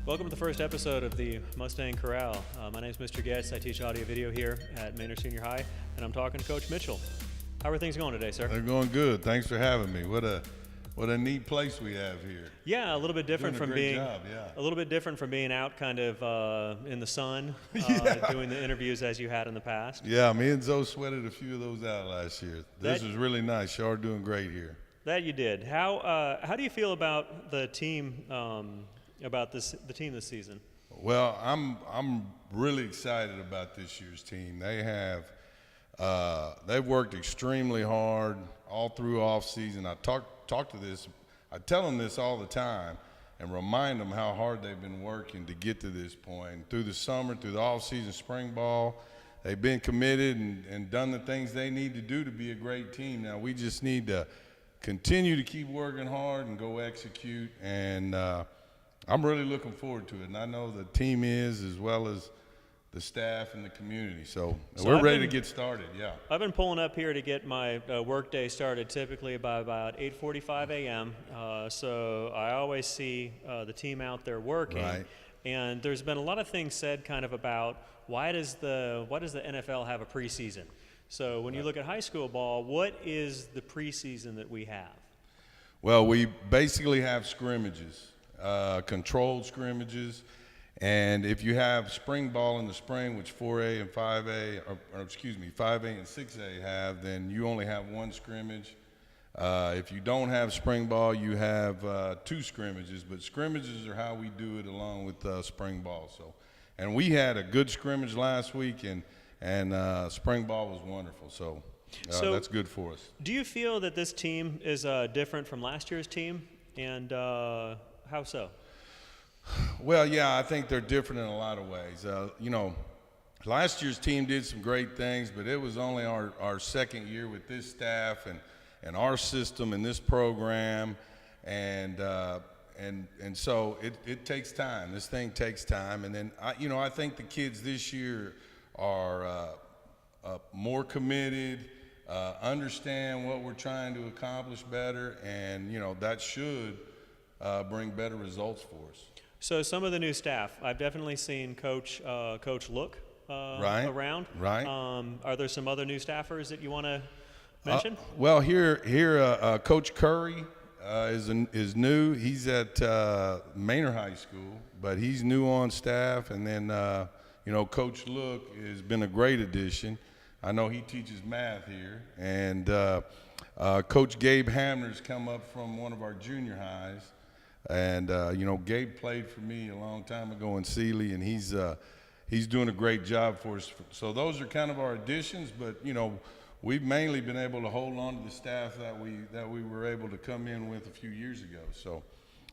Welcome to the first episode of the Mustang Corral. My name is Mr. Getz. I teach audio video here at Manor Senior High, and I'm talking to Coach Mitchell. How are things going today, sir? They're going good. Thanks for having me. What a neat place we have here. Yeah, a little bit different from being job, yeah. a little bit different from being out kind of in the sun, doing the interviews as you had in the past. Yeah, me and Zoe sweated a few of those out last year. This was really nice. Y'all are doing great here. That you did. How do you feel about the team? The team this season? Well, I'm really excited about this year's team. They've worked extremely hard all through off season. I tell them this all the time and remind them how hard they've been working to get to this point. Through the summer, through the off season, spring ball, they've been committed and done the things they need to do to be a great team. Now we just need to continue to keep working hard and go execute, and I'm really looking forward to it, and I know the team is, as well as the staff and the community. So we're ready to get started, yeah. I've been pulling up here to get my work day started typically by about 8:45 a.m. So I always see the team out there working. Right. And there's been a lot of things said kind of about why does the NFL have a preseason? So when you look at high school ball, what is the preseason that we have? Well, we basically have scrimmages. Controlled scrimmages, and if you have spring ball in the spring, which 4A and 5A, or 5A and 6A have, then you only have one scrimmage. If you don't have spring ball, you have two scrimmages, but scrimmages are how we do it along with spring ball. So, and we had a good scrimmage last week, and spring ball was wonderful. So that's good for us. Do you feel that this team is different from last year's team, and how so? Well, yeah, I think they're different in a lot of ways. Last year's team did some great things, but it was only our second year with this staff and our system and this program, and so it takes time. This thing takes time, and then I think the kids this year are more committed, understand what we're trying to accomplish better, and that should bring better results for us. So some of the new staff, I've definitely seen Coach Look around. Right. Are there some other new staffers that you want to mention? Well, here, Coach Curry is new. He's at Manor High School, but he's new on staff. And then, Coach Look has been a great addition. I know he teaches math here. And Coach Gabe Hamner's come up from one of our junior highs. And Gabe played for me a long time ago in Sealy, and he's doing a great job for us. So those are kind of our additions, but we've mainly been able to hold on to the staff that we were able to come in with a few years ago. So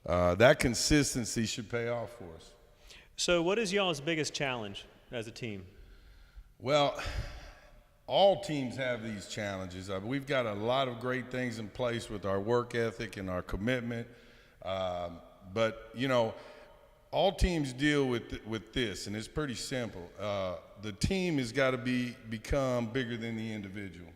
that consistency should pay off for us. So what is y'all's biggest challenge as a team? Well, all teams have these challenges. We've got a lot of great things in place with our work ethic and our commitment. But all teams deal with this, and it's pretty simple. The team has got to become bigger than the individual,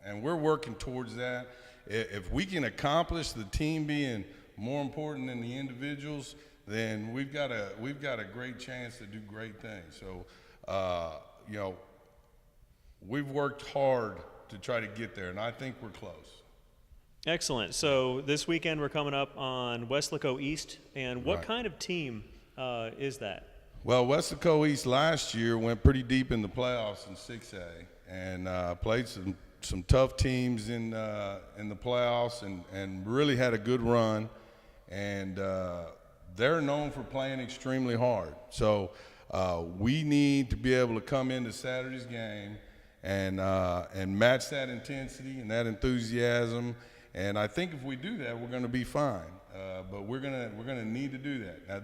and we're working towards that. If we can accomplish the team being more important than the individuals, then we've got a great chance to do great things. So we've worked hard to try to get there, and I think we're close. Excellent. So this weekend we're coming up on Weslaco East, and what kind of team is that? Well, Weslaco East last year went pretty deep in the playoffs in 6A, and played some tough teams in the playoffs, and really had a good run. And they're known for playing extremely hard. So we need to be able to come into Saturday's game and match that intensity and that enthusiasm. And I think if we do that, we're going to be fine. But we're gonna need to do that. Now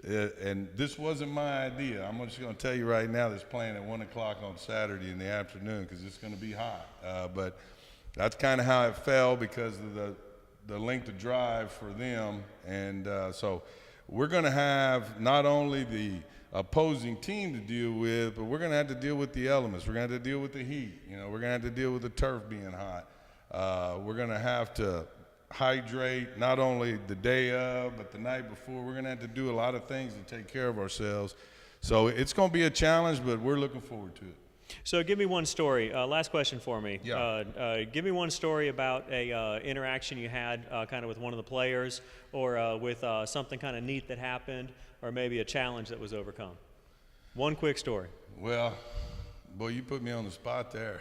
this wasn't my idea. I'm just going to tell you right now, this playing at 1 o'clock on Saturday in the afternoon because it's going to be hot. But that's kind of how it fell because of the length of drive for them. And so we're going to have not only the opposing team to deal with, but we're going to have to deal with the elements. We're going to have to deal with the heat. We're going to have to deal with the turf being hot. We're going to have to hydrate not only the day of, but the night before. We're going to have to do a lot of things to take care of ourselves. So it's going to be a challenge, but we're looking forward to it. So give me one story. Last question for me. Yeah. Give me one story about a interaction you had kind of with one of the players, or with something kind of neat that happened, or maybe a challenge that was overcome. One quick story. Well, boy, you put me on the spot there.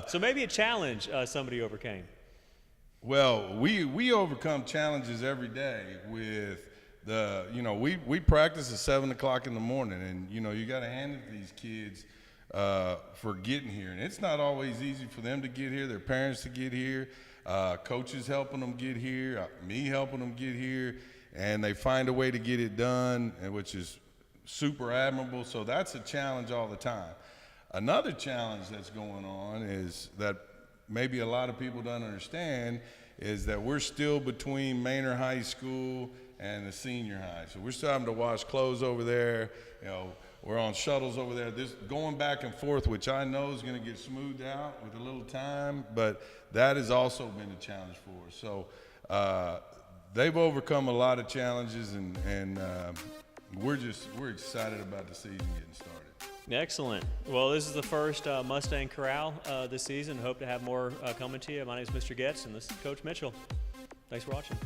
So maybe a challenge somebody overcame. Well, we overcome challenges every day with we practice at 7 o'clock in the morning, and you got to hand it to these kids for getting here, and it's not always easy for them to get here, their parents to get here, coaches helping them get here, me helping them get here, and they find a way to get it done, which is super admirable. So that's a challenge all the time. Another challenge that's going on is that maybe a lot of people don't understand is that we're still between Manor High School and the senior high. So we're still having to wash clothes over there. We're on shuttles over there. This going back and forth, which I know is going to get smoothed out with a little time, but that has also been a challenge for us. So they've overcome a lot of challenges, and we're excited about the season getting started. Excellent. Well, this is the first Mustang Corral this season. Hope to have more coming to you. My name is Mr. Getz, and this is Coach Mitchell. Thanks for watching.